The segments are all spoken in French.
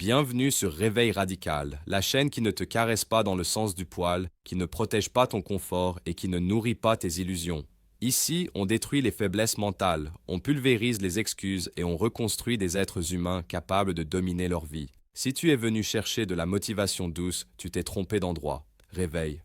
Bienvenue sur Réveil Radical, la chaîne qui ne te caresse pas dans le sens du poil, qui ne protège pas ton confort et qui ne nourrit pas tes illusions. Ici, on détruit les faiblesses mentales, on pulvérise les excuses et on reconstruit des êtres humains capables de dominer leur vie. Si tu es venu chercher de la motivation douce, tu t'es trompé d'endroit. Réveil.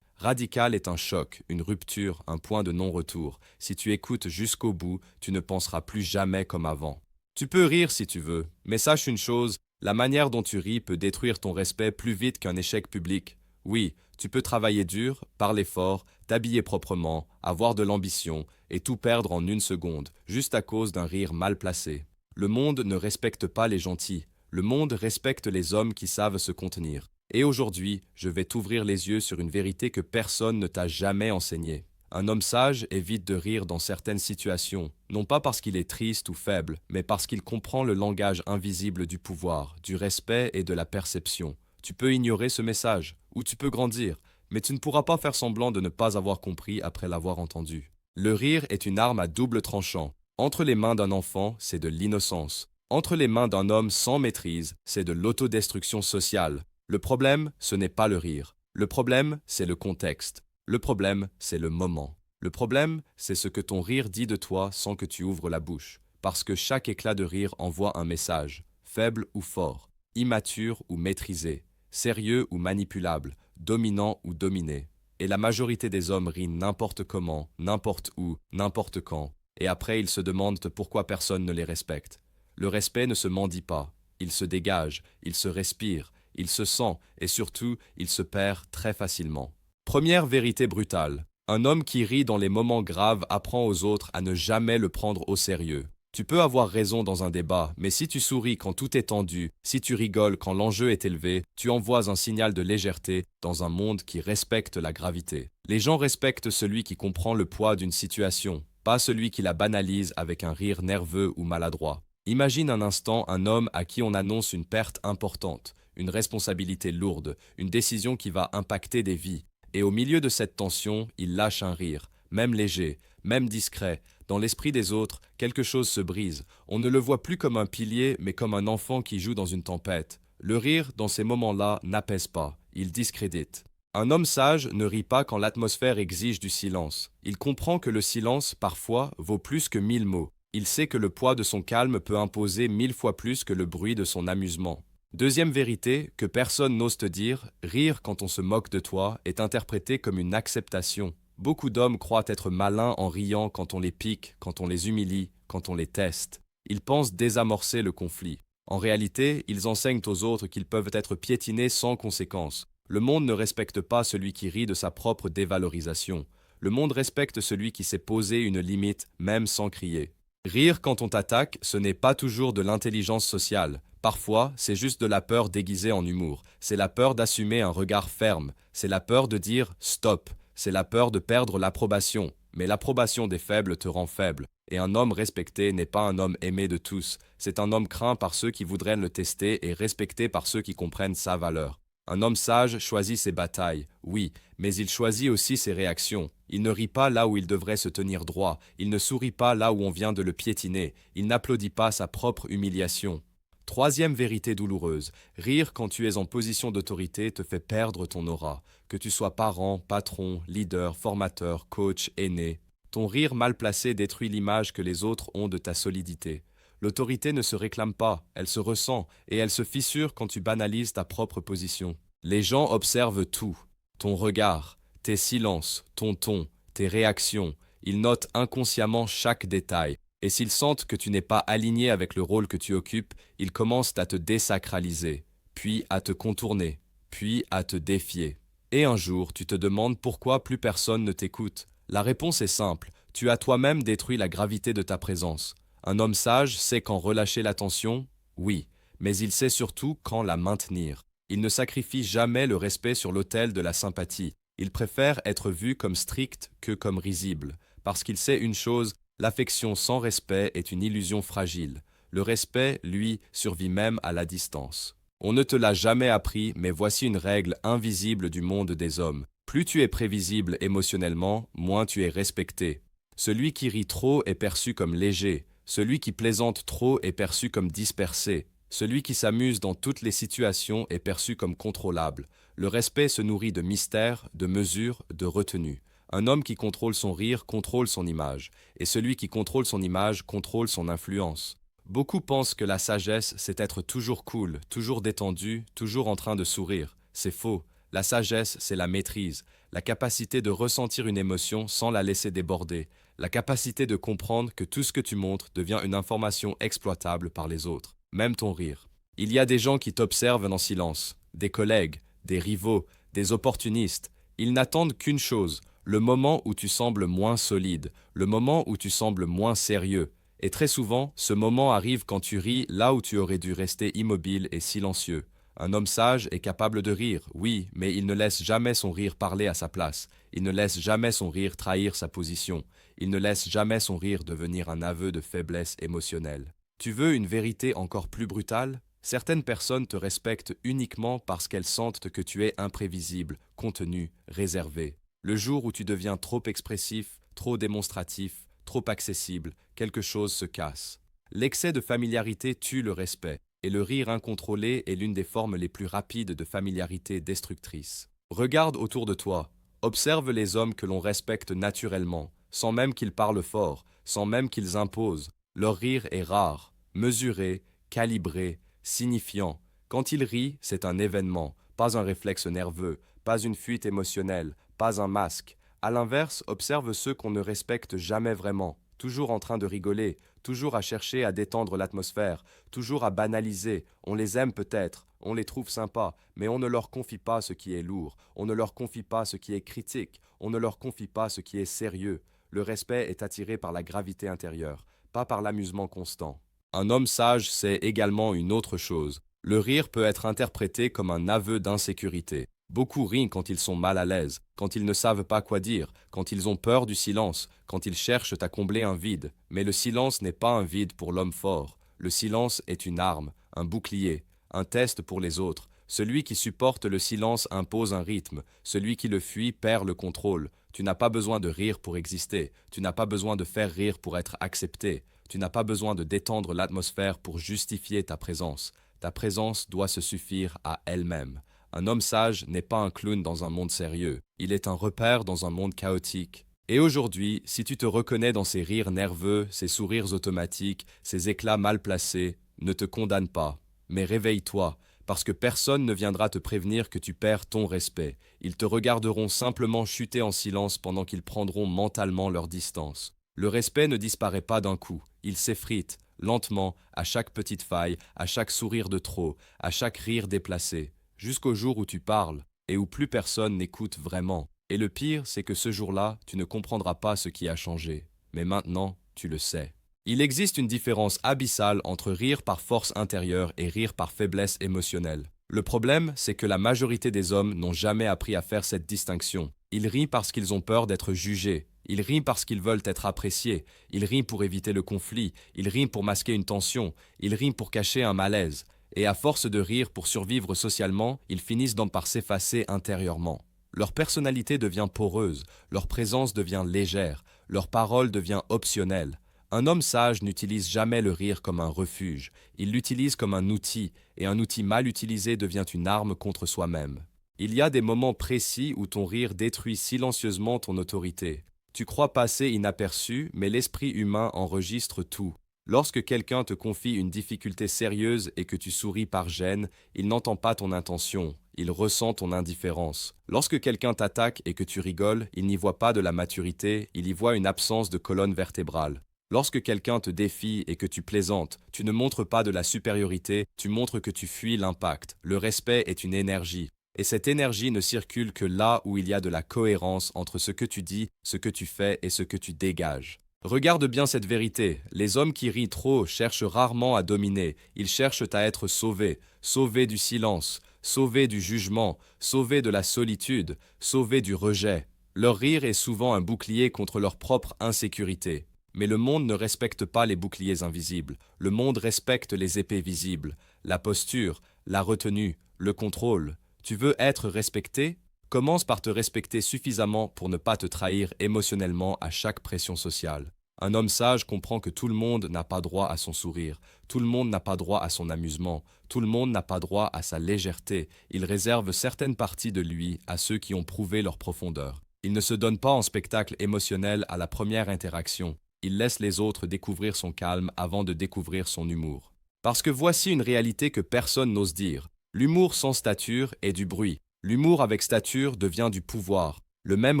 Radical est un choc, une rupture, un point de non-retour. Si tu écoutes jusqu'au bout, tu ne penseras plus jamais comme avant. Tu peux rire si tu veux, mais sache une chose, la manière dont tu ris peut détruire ton respect plus vite qu'un échec public. Oui, tu peux travailler dur, parler fort, t'habiller proprement, avoir de l'ambition, et tout perdre en une seconde, juste à cause d'un rire mal placé. Le monde ne respecte pas les gentils, le monde respecte les hommes qui savent se contenir. Et aujourd'hui, je vais t'ouvrir les yeux sur une vérité que personne ne t'a jamais enseignée. Un homme sage évite de rire dans certaines situations, non pas parce qu'il est triste ou faible, mais parce qu'il comprend le langage invisible du pouvoir, du respect et de la perception. Tu peux ignorer ce message, ou tu peux grandir, mais tu ne pourras pas faire semblant de ne pas avoir compris après l'avoir entendu. Le rire est une arme à double tranchant. Entre les mains d'un enfant, c'est de l'innocence. Entre les mains d'un homme sans maîtrise, c'est de l'autodestruction sociale. Le problème, ce n'est pas le rire. Le problème, c'est le contexte. Le problème, c'est le moment. Le problème, c'est ce que ton rire dit de toi sans que tu ouvres la bouche. Parce que chaque éclat de rire envoie un message, faible ou fort, immature ou maîtrisé, sérieux ou manipulable, dominant ou dominé. Et la majorité des hommes rient n'importe comment, n'importe où, n'importe quand. Et après, ils se demandent pourquoi personne ne les respecte. Le respect ne se mendie pas. Il se dégage, il se respire, il se sent et surtout, il se perd très facilement. Première vérité brutale. Un homme qui rit dans les moments graves apprend aux autres à ne jamais le prendre au sérieux. Tu peux avoir raison dans un débat, mais si tu souris quand tout est tendu, si tu rigoles quand l'enjeu est élevé, tu envoies un signal de légèreté dans un monde qui respecte la gravité. Les gens respectent celui qui comprend le poids d'une situation, pas celui qui la banalise avec un rire nerveux ou maladroit. Imagine un instant un homme à qui on annonce une perte importante, une responsabilité lourde, une décision qui va impacter des vies. Et au milieu de cette tension, il lâche un rire, même léger, même discret. Dans l'esprit des autres, quelque chose se brise. On ne le voit plus comme un pilier, mais comme un enfant qui joue dans une tempête. Le rire, dans ces moments-là, n'apaise pas, il discrédite. Un homme sage ne rit pas quand l'atmosphère exige du silence. Il comprend que le silence, parfois, vaut plus que 1000 mots. Il sait que le poids de son calme peut imposer 1000 fois plus que le bruit de son amusement. Deuxième vérité, que personne n'ose te dire, rire quand on se moque de toi est interprété comme une acceptation. Beaucoup d'hommes croient être malins en riant quand on les pique, quand on les humilie, quand on les teste. Ils pensent désamorcer le conflit. En réalité, ils enseignent aux autres qu'ils peuvent être piétinés sans conséquence. Le monde ne respecte pas celui qui rit de sa propre dévalorisation. Le monde respecte celui qui sait poser une limite, même sans crier. Rire quand on t'attaque, ce n'est pas toujours de l'intelligence sociale. Parfois, c'est juste de la peur déguisée en humour. C'est la peur d'assumer un regard ferme. C'est la peur de dire « stop ». C'est la peur de perdre l'approbation. Mais l'approbation des faibles te rend faible. Et un homme respecté n'est pas un homme aimé de tous. C'est un homme craint par ceux qui voudraient le tester et respecté par ceux qui comprennent sa valeur. Un homme sage choisit ses batailles, oui, mais il choisit aussi ses réactions. Il ne rit pas là où il devrait se tenir droit. Il ne sourit pas là où on vient de le piétiner. Il n'applaudit pas sa propre humiliation. Troisième vérité douloureuse, rire quand tu es en position d'autorité te fait perdre ton aura. Que tu sois parent, patron, leader, formateur, coach, aîné. Ton rire mal placé détruit l'image que les autres ont de ta solidité. L'autorité ne se réclame pas, elle se ressent, et elle se fissure quand tu banalises ta propre position. Les gens observent tout, ton regard, tes silences, ton ton, tes réactions. Ils notent inconsciemment chaque détail. Et s'ils sentent que tu n'es pas aligné avec le rôle que tu occupes, ils commencent à te désacraliser, puis à te contourner, puis à te défier. Et un jour, tu te demandes pourquoi plus personne ne t'écoute. La réponse est simple, tu as toi-même détruit la gravité de ta présence. Un homme sage sait quand relâcher l'attention, oui, mais il sait surtout quand la maintenir. Il ne sacrifie jamais le respect sur l'autel de la sympathie. Il préfère être vu comme strict que comme risible, parce qu'il sait une chose, l'affection sans respect est une illusion fragile. Le respect, lui, survit même à la distance. On ne te l'a jamais appris, mais voici une règle invisible du monde des hommes. Plus tu es prévisible émotionnellement, moins tu es respecté. Celui qui rit trop est perçu comme léger. Celui qui plaisante trop est perçu comme dispersé. Celui qui s'amuse dans toutes les situations est perçu comme contrôlable. Le respect se nourrit de mystère, de mesure, de retenue. Un homme qui contrôle son rire contrôle son image, et celui qui contrôle son image contrôle son influence. Beaucoup pensent que la sagesse, c'est être toujours cool, toujours détendu, toujours en train de sourire. C'est faux. La sagesse, c'est la maîtrise, la capacité de ressentir une émotion sans la laisser déborder, la capacité de comprendre que tout ce que tu montres devient une information exploitable par les autres, même ton rire. Il y a des gens qui t'observent en silence, des collègues, des rivaux, des opportunistes. Ils n'attendent qu'une chose, le moment où tu sembles moins solide, le moment où tu sembles moins sérieux. Et très souvent, ce moment arrive quand tu ris là où tu aurais dû rester immobile et silencieux. Un homme sage est capable de rire, oui, mais il ne laisse jamais son rire parler à sa place. Il ne laisse jamais son rire trahir sa position. Il ne laisse jamais son rire devenir un aveu de faiblesse émotionnelle. Tu veux une vérité encore plus brutale? Certaines personnes te respectent uniquement parce qu'elles sentent que tu es imprévisible, contenu, réservé. Le jour où tu deviens trop expressif, trop démonstratif, trop accessible, quelque chose se casse. L'excès de familiarité tue le respect, et le rire incontrôlé est l'une des formes les plus rapides de familiarité destructrice. Regarde autour de toi, observe les hommes que l'on respecte naturellement, sans même qu'ils parlent fort, sans même qu'ils imposent. Leur rire est rare, mesuré, calibré, signifiant. Quand ils rient, c'est un événement, pas un réflexe nerveux, pas une fuite émotionnelle, pas un masque. À l'inverse, observe ceux qu'on ne respecte jamais vraiment, toujours en train de rigoler, toujours à chercher à détendre l'atmosphère, toujours à banaliser. On les aime peut-être, on les trouve sympas, mais on ne leur confie pas ce qui est lourd, on ne leur confie pas ce qui est critique, on ne leur confie pas ce qui est sérieux. Le respect est attiré par la gravité intérieure, pas par l'amusement constant. Un homme sage sait également une autre chose. Le rire peut être interprété comme un aveu d'insécurité. Beaucoup rient quand ils sont mal à l'aise, quand ils ne savent pas quoi dire, quand ils ont peur du silence, quand ils cherchent à combler un vide. Mais le silence n'est pas un vide pour l'homme fort. Le silence est une arme, un bouclier, un test pour les autres. Celui qui supporte le silence impose un rythme, celui qui le fuit perd le contrôle. Tu n'as pas besoin de rire pour exister, tu n'as pas besoin de faire rire pour être accepté, tu n'as pas besoin de détendre l'atmosphère pour justifier ta présence. Ta présence doit se suffire à elle-même. Un homme sage n'est pas un clown dans un monde sérieux, il est un repère dans un monde chaotique. Et aujourd'hui, si tu te reconnais dans ces rires nerveux, ces sourires automatiques, ces éclats mal placés, ne te condamne pas, mais réveille-toi, parce que personne ne viendra te prévenir que tu perds ton respect. Ils te regarderont simplement chuter en silence pendant qu'ils prendront mentalement leur distance. Le respect ne disparaît pas d'un coup, il s'effrite, lentement, à chaque petite faille, à chaque sourire de trop, à chaque rire déplacé. Jusqu'au jour où tu parles, et où plus personne n'écoute vraiment. Et le pire, c'est que ce jour-là, tu ne comprendras pas ce qui a changé. Mais maintenant, tu le sais. Il existe une différence abyssale entre rire par force intérieure et rire par faiblesse émotionnelle. Le problème, c'est que la majorité des hommes n'ont jamais appris à faire cette distinction. Ils rient parce qu'ils ont peur d'être jugés. Ils rient parce qu'ils veulent être appréciés. Ils rient pour éviter le conflit. Ils rient pour masquer une tension. Ils rient pour cacher un malaise. Et à force de rire pour survivre socialement, ils finissent donc par s'effacer intérieurement. Leur personnalité devient poreuse, leur présence devient légère, leur parole devient optionnelle. Un homme sage n'utilise jamais le rire comme un refuge, il l'utilise comme un outil, et un outil mal utilisé devient une arme contre soi-même. Il y a des moments précis où ton rire détruit silencieusement ton autorité. Tu crois passer inaperçu, mais l'esprit humain enregistre tout. Lorsque quelqu'un te confie une difficulté sérieuse et que tu souris par gêne, il n'entend pas ton intention, il ressent ton indifférence. Lorsque quelqu'un t'attaque et que tu rigoles, il n'y voit pas de la maturité, il y voit une absence de colonne vertébrale. Lorsque quelqu'un te défie et que tu plaisantes, tu ne montres pas de la supériorité, tu montres que tu fuis l'impact. Le respect est une énergie. Et cette énergie ne circule que là où il y a de la cohérence entre ce que tu dis, ce que tu fais et ce que tu dégages. Regarde bien cette vérité, les hommes qui rient trop cherchent rarement à dominer, ils cherchent à être sauvés, sauvés du silence, sauvés du jugement, sauvés de la solitude, sauvés du rejet. Leur rire est souvent un bouclier contre leur propre insécurité. Mais le monde ne respecte pas les boucliers invisibles, le monde respecte les épées visibles, la posture, la retenue, le contrôle. Tu veux être respecté? Commence par te respecter suffisamment pour ne pas te trahir émotionnellement à chaque pression sociale. Un homme sage comprend que tout le monde n'a pas droit à son sourire, tout le monde n'a pas droit à son amusement, tout le monde n'a pas droit à sa légèreté. Il réserve certaines parties de lui à ceux qui ont prouvé leur profondeur. Il ne se donne pas en spectacle émotionnel à la première interaction. Il laisse les autres découvrir son calme avant de découvrir son humour. Parce que voici une réalité que personne n'ose dire. L'humour sans stature est du bruit. L'humour avec stature devient du pouvoir. Le même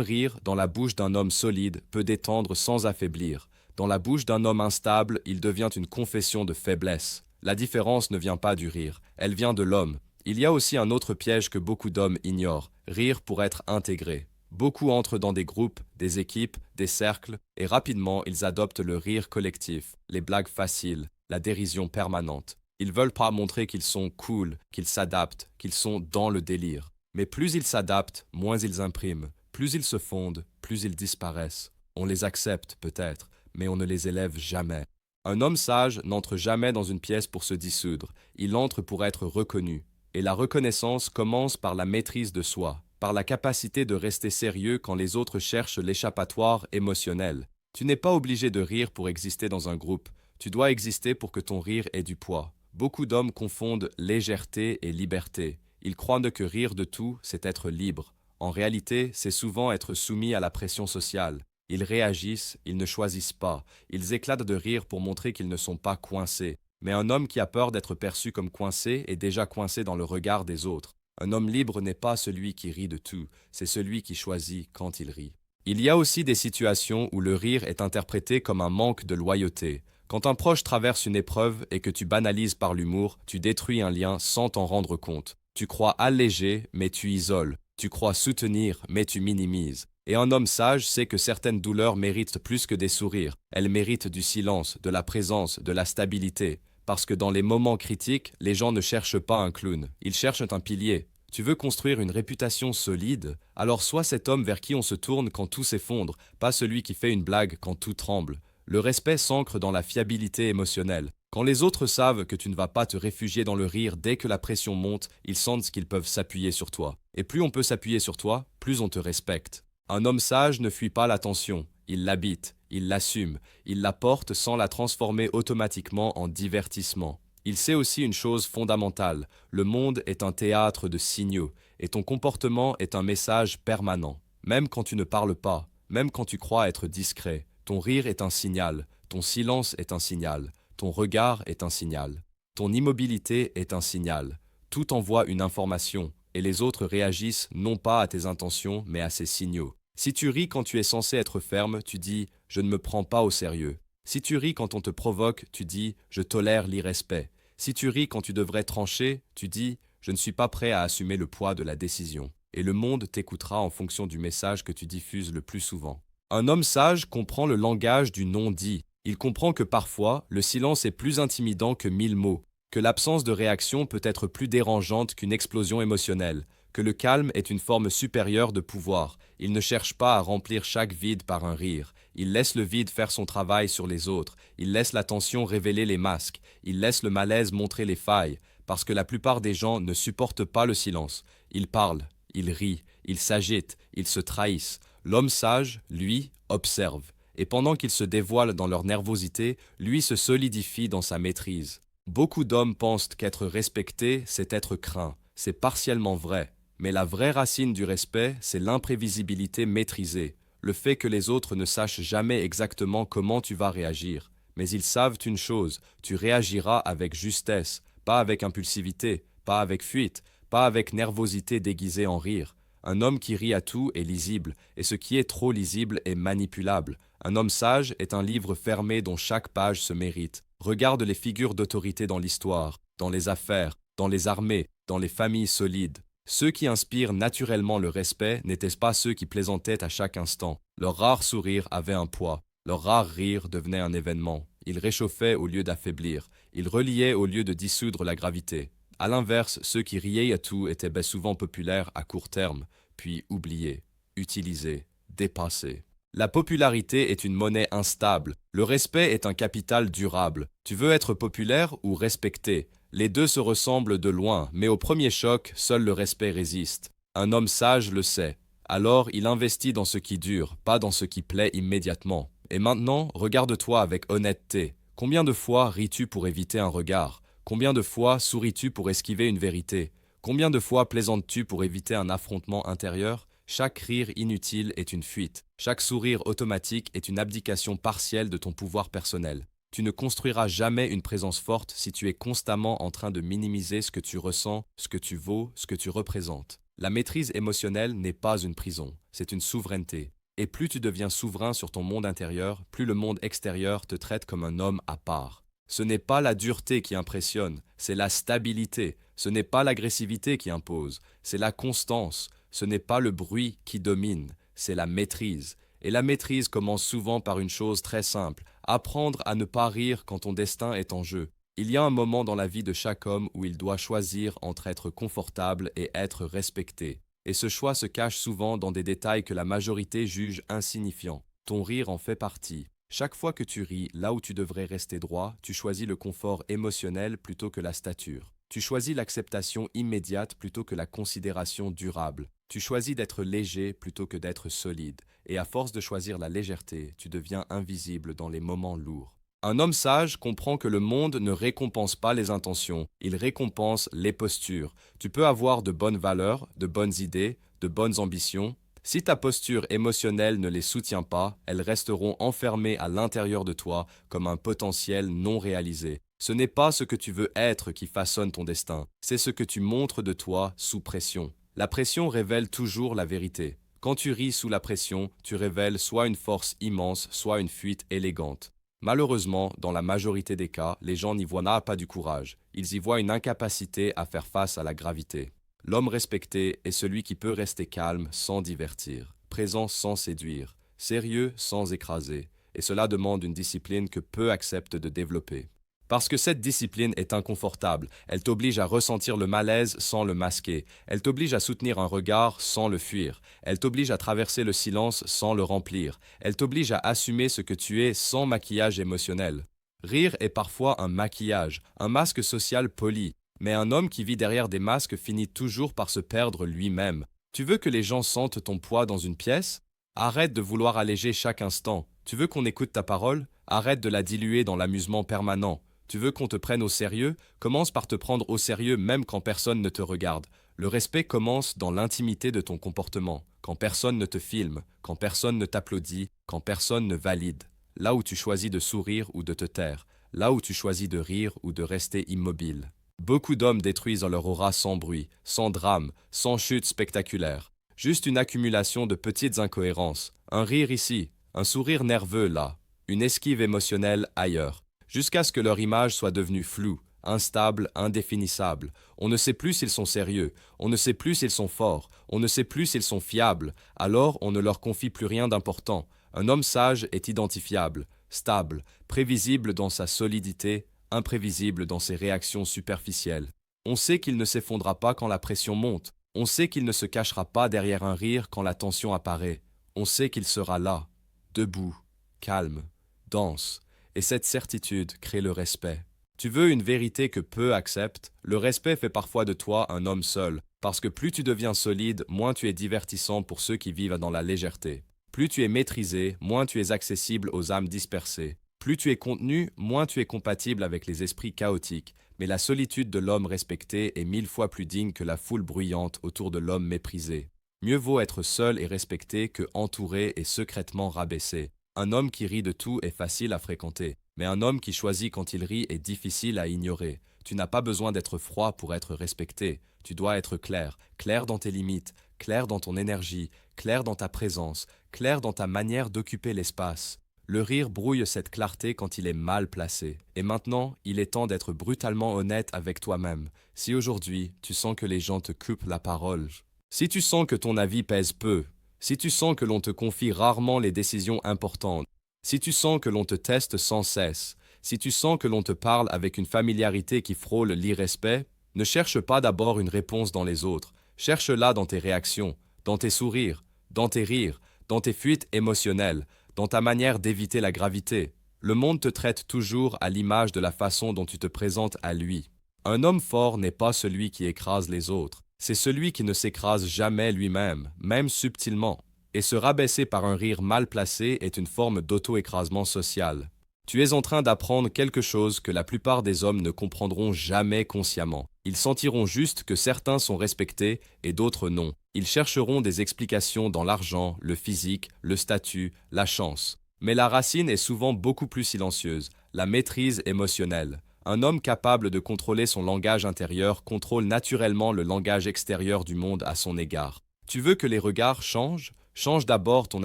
rire, dans la bouche d'un homme solide, peut détendre sans affaiblir. Dans la bouche d'un homme instable, il devient une confession de faiblesse. La différence ne vient pas du rire, elle vient de l'homme. Il y a aussi un autre piège que beaucoup d'hommes ignorent, rire pour être intégré. Beaucoup entrent dans des groupes, des équipes, des cercles, et rapidement ils adoptent le rire collectif, les blagues faciles, la dérision permanente. Ils veulent pas montrer qu'ils sont cool, qu'ils s'adaptent, qu'ils sont dans le délire. Mais plus ils s'adaptent, moins ils impriment. Plus ils se fondent, plus ils disparaissent. On les accepte peut-être, mais on ne les élève jamais. Un homme sage n'entre jamais dans une pièce pour se dissoudre, il entre pour être reconnu. Et la reconnaissance commence par la maîtrise de soi, par la capacité de rester sérieux quand les autres cherchent l'échappatoire émotionnel. Tu n'es pas obligé de rire pour exister dans un groupe, tu dois exister pour que ton rire ait du poids. Beaucoup d'hommes confondent légèreté et liberté. Ils croient que rire de tout, c'est être libre. En réalité, c'est souvent être soumis à la pression sociale. Ils réagissent, ils ne choisissent pas, ils éclatent de rire pour montrer qu'ils ne sont pas coincés. Mais un homme qui a peur d'être perçu comme coincé est déjà coincé dans le regard des autres. Un homme libre n'est pas celui qui rit de tout, c'est celui qui choisit quand il rit. Il y a aussi des situations où le rire est interprété comme un manque de loyauté. Quand un proche traverse une épreuve et que tu banalises par l'humour, tu détruis un lien sans t'en rendre compte. Tu crois alléger, mais tu isoles. Tu crois soutenir, mais tu minimises. Et un homme sage sait que certaines douleurs méritent plus que des sourires. Elles méritent du silence, de la présence, de la stabilité. Parce que dans les moments critiques, les gens ne cherchent pas un clown, ils cherchent un pilier. Tu veux construire une réputation solide? Alors sois cet homme vers qui on se tourne quand tout s'effondre, pas celui qui fait une blague quand tout tremble. Le respect s'ancre dans la fiabilité émotionnelle. Quand les autres savent que tu ne vas pas te réfugier dans le rire dès que la pression monte, ils sentent qu'ils peuvent s'appuyer sur toi. Et plus on peut s'appuyer sur toi, plus on te respecte. Un homme sage ne fuit pas l'attention, il l'habite, il l'assume, il la porte sans la transformer automatiquement en divertissement. Il sait aussi une chose fondamentale, le monde est un théâtre de signaux, et ton comportement est un message permanent. Même quand tu ne parles pas, même quand tu crois être discret, ton rire est un signal, ton silence est un signal, ton regard est un signal, ton immobilité est un signal. Tout envoie une information, et les autres réagissent non pas à tes intentions, mais à ces signaux. Si tu ris quand tu es censé être ferme, tu dis « je ne me prends pas au sérieux ». Si tu ris quand on te provoque, tu dis « je tolère l'irrespect ». Si tu ris quand tu devrais trancher, tu dis « je ne suis pas prêt à assumer le poids de la décision ». Et le monde t'écoutera en fonction du message que tu diffuses le plus souvent. Un homme sage comprend le langage du non-dit. Il comprend que parfois, le silence est plus intimidant que 1000 mots, que l'absence de réaction peut être plus dérangeante qu'une explosion émotionnelle, que le calme est une forme supérieure de pouvoir. Il ne cherche pas à remplir chaque vide par un rire. Il laisse le vide faire son travail sur les autres. Il laisse la tension révéler les masques. Il laisse le malaise montrer les failles. Parce que la plupart des gens ne supportent pas le silence. Ils parlent, ils rient, ils s'agitent, ils se trahissent. L'homme sage, lui, observe. Et pendant qu'ils se dévoilent dans leur nervosité, lui se solidifie dans sa maîtrise. Beaucoup d'hommes pensent qu'être respecté, c'est être craint. C'est partiellement vrai. Mais la vraie racine du respect, c'est l'imprévisibilité maîtrisée. Le fait que les autres ne sachent jamais exactement comment tu vas réagir. Mais ils savent une chose, tu réagiras avec justesse, pas avec impulsivité, pas avec fuite, pas avec nervosité déguisée en rire. Un homme qui rit à tout est lisible, et ce qui est trop lisible est manipulable. Un homme sage est un livre fermé dont chaque page se mérite. Regarde les figures d'autorité dans l'histoire, dans les affaires, dans les armées, dans les familles solides. Ceux qui inspirent naturellement le respect n'étaient pas ceux qui plaisantaient à chaque instant. Leur rare sourire avait un poids. Leur rare rire devenait un événement. Ils réchauffaient au lieu d'affaiblir. Ils reliaient au lieu de dissoudre la gravité. À l'inverse, ceux qui riaient à tout étaient bien souvent populaires à court terme, puis oubliés, utilisés, dépassés. La popularité est une monnaie instable. Le respect est un capital durable. Tu veux être populaire ou respecté? Les deux se ressemblent de loin, mais au premier choc, seul le respect résiste. Un homme sage le sait. Alors il investit dans ce qui dure, pas dans ce qui plaît immédiatement. Et maintenant, regarde-toi avec honnêteté. Combien de fois ris-tu pour éviter un regard? Combien de fois souris-tu pour esquiver une vérité? Combien de fois plaisantes-tu pour éviter un affrontement intérieur? Chaque rire inutile est une fuite. Chaque sourire automatique est une abdication partielle de ton pouvoir personnel. Tu ne construiras jamais une présence forte si tu es constamment en train de minimiser ce que tu ressens, ce que tu vaux, ce que tu représentes. La maîtrise émotionnelle n'est pas une prison, c'est une souveraineté. Et plus tu deviens souverain sur ton monde intérieur, plus le monde extérieur te traite comme un homme à part. Ce n'est pas la dureté qui impressionne, c'est la stabilité. Ce n'est pas l'agressivité qui impose, c'est la constance. Ce n'est pas le bruit qui domine, c'est la maîtrise. Et la maîtrise commence souvent par une chose très simple, apprendre à ne pas rire quand ton destin est en jeu. Il y a un moment dans la vie de chaque homme où il doit choisir entre être confortable et être respecté. Et ce choix se cache souvent dans des détails que la majorité juge insignifiants. Ton rire en fait partie. Chaque fois que tu ris, là où tu devrais rester droit, tu choisis le confort émotionnel plutôt que la stature. Tu choisis l'acceptation immédiate plutôt que la considération durable. Tu choisis d'être léger plutôt que d'être solide. Et à force de choisir la légèreté, tu deviens invisible dans les moments lourds. Un homme sage comprend que le monde ne récompense pas les intentions, il récompense les postures. Tu peux avoir de bonnes valeurs, de bonnes idées, de bonnes ambitions. Si ta posture émotionnelle ne les soutient pas, elles resteront enfermées à l'intérieur de toi comme un potentiel non réalisé. Ce n'est pas ce que tu veux être qui façonne ton destin, c'est ce que tu montres de toi sous pression. La pression révèle toujours la vérité. Quand tu ris sous la pression, tu révèles soit une force immense, soit une fuite élégante. Malheureusement, dans la majorité des cas, les gens n'y voient pas du courage, ils y voient une incapacité à faire face à la gravité. L'homme respecté est celui qui peut rester calme sans divertir, présent sans séduire, sérieux sans écraser, et cela demande une discipline que peu acceptent de développer. Parce que cette discipline est inconfortable, elle t'oblige à ressentir le malaise sans le masquer, elle t'oblige à soutenir un regard sans le fuir, elle t'oblige à traverser le silence sans le remplir, elle t'oblige à assumer ce que tu es sans maquillage émotionnel. Rire est parfois un maquillage, un masque social poli, mais un homme qui vit derrière des masques finit toujours par se perdre lui-même. Tu veux que les gens sentent ton poids dans une pièce? Arrête de vouloir alléger chaque instant. Tu veux qu'on écoute ta parole? Arrête de la diluer dans l'amusement permanent. Tu veux qu'on te prenne au sérieux? Commence par te prendre au sérieux même quand personne ne te regarde. Le respect commence dans l'intimité de ton comportement, quand personne ne te filme, quand personne ne t'applaudit, quand personne ne valide. Là où tu choisis de sourire ou de te taire, là où tu choisis de rire ou de rester immobile. Beaucoup d'hommes détruisent leur aura sans bruit, sans drame, sans chute spectaculaire. Juste une accumulation de petites incohérences. Un rire ici, un sourire nerveux là, une esquive émotionnelle ailleurs. Jusqu'à ce que leur image soit devenue floue, instable, indéfinissable. On ne sait plus s'ils sont sérieux, on ne sait plus s'ils sont forts, on ne sait plus s'ils sont fiables, alors on ne leur confie plus rien d'important. Un homme sage est identifiable, stable, prévisible dans sa solidité, imprévisible dans ses réactions superficielles. On sait qu'il ne s'effondrera pas quand la pression monte, on sait qu'il ne se cachera pas derrière un rire quand la tension apparaît, on sait qu'il sera là, debout, calme, dense. Et cette certitude crée le respect. Tu veux une vérité que peu acceptent? Le respect fait parfois de toi un homme seul, parce que plus tu deviens solide, moins tu es divertissant pour ceux qui vivent dans la légèreté. Plus tu es maîtrisé, moins tu es accessible aux âmes dispersées. Plus tu es contenu, moins tu es compatible avec les esprits chaotiques. Mais la solitude de l'homme respecté est 1000 fois plus digne que la foule bruyante autour de l'homme méprisé. Mieux vaut être seul et respecté que entouré et secrètement rabaissé. Un homme qui rit de tout est facile à fréquenter, mais un homme qui choisit quand il rit est difficile à ignorer. Tu n'as pas besoin d'être froid pour être respecté. Tu dois être clair, clair dans tes limites, clair dans ton énergie, clair dans ta présence, clair dans ta manière d'occuper l'espace. Le rire brouille cette clarté quand il est mal placé. Et maintenant, il est temps d'être brutalement honnête avec toi-même. Si aujourd'hui, tu sens que les gens te coupent la parole, si tu sens que ton avis pèse peu, si tu sens que l'on te confie rarement les décisions importantes, si tu sens que l'on te teste sans cesse, si tu sens que l'on te parle avec une familiarité qui frôle l'irrespect, ne cherche pas d'abord une réponse dans les autres, cherche-la dans tes réactions, dans tes sourires, dans tes rires, dans tes fuites émotionnelles, dans ta manière d'éviter la gravité. Le monde te traite toujours à l'image de la façon dont tu te présentes à lui. Un homme fort n'est pas celui qui écrase les autres. C'est celui qui ne s'écrase jamais lui-même, même subtilement. Et se rabaisser par un rire mal placé est une forme d'auto-écrasement social. Tu es en train d'apprendre quelque chose que la plupart des hommes ne comprendront jamais consciemment. Ils sentiront juste que certains sont respectés et d'autres non. Ils chercheront des explications dans l'argent, le physique, le statut, la chance. Mais la racine est souvent beaucoup plus silencieuse, la maîtrise émotionnelle. Un homme capable de contrôler son langage intérieur contrôle naturellement le langage extérieur du monde à son égard. Tu veux que les regards changent? Change d'abord ton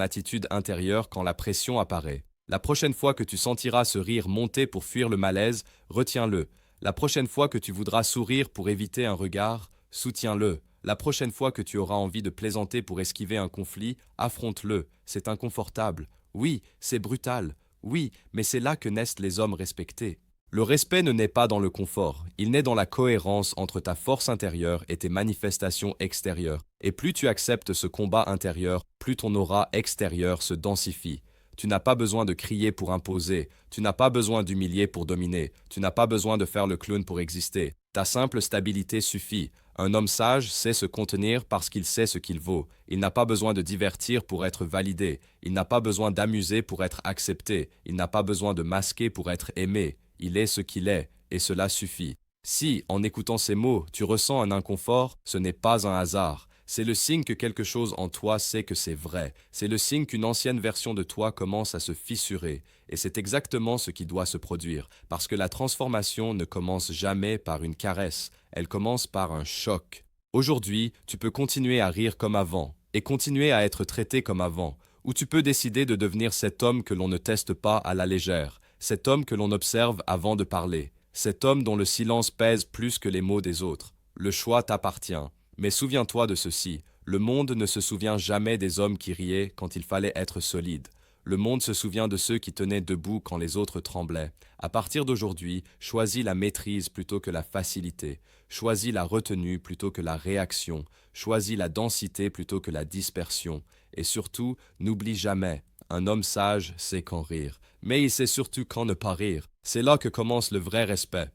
attitude intérieure quand la pression apparaît. La prochaine fois que tu sentiras ce rire monter pour fuir le malaise, retiens-le. La prochaine fois que tu voudras sourire pour éviter un regard, soutiens-le. La prochaine fois que tu auras envie de plaisanter pour esquiver un conflit, affronte-le. C'est inconfortable. Oui, c'est brutal. Oui, mais c'est là que naissent les hommes respectés. Le respect ne naît pas dans le confort, il naît dans la cohérence entre ta force intérieure et tes manifestations extérieures. Et plus tu acceptes ce combat intérieur, plus ton aura extérieure se densifie. Tu n'as pas besoin de crier pour imposer, tu n'as pas besoin d'humilier pour dominer, tu n'as pas besoin de faire le clown pour exister. Ta simple stabilité suffit. Un homme sage sait se contenir parce qu'il sait ce qu'il vaut. Il n'a pas besoin de divertir pour être validé. Il n'a pas besoin d'amuser pour être accepté. Il n'a pas besoin de masquer pour être aimé. Il est ce qu'il est, et cela suffit. Si, en écoutant ces mots, tu ressens un inconfort, ce n'est pas un hasard. C'est le signe que quelque chose en toi sait que c'est vrai. C'est le signe qu'une ancienne version de toi commence à se fissurer. Et c'est exactement ce qui doit se produire, parce que la transformation ne commence jamais par une caresse, elle commence par un choc. Aujourd'hui, tu peux continuer à rire comme avant, et continuer à être traité comme avant, ou tu peux décider de devenir cet homme que l'on ne teste pas à la légère, cet homme que l'on observe avant de parler, cet homme dont le silence pèse plus que les mots des autres. Le choix t'appartient. Mais souviens-toi de ceci, le monde ne se souvient jamais des hommes qui riaient quand il fallait être solide. Le monde se souvient de ceux qui tenaient debout quand les autres tremblaient. À partir d'aujourd'hui, choisis la maîtrise plutôt que la facilité. Choisis la retenue plutôt que la réaction. Choisis la densité plutôt que la dispersion. Et surtout, n'oublie jamais, un homme sage sait quand rire. Mais il sait surtout quand ne pas rire. C'est là que commence le vrai respect.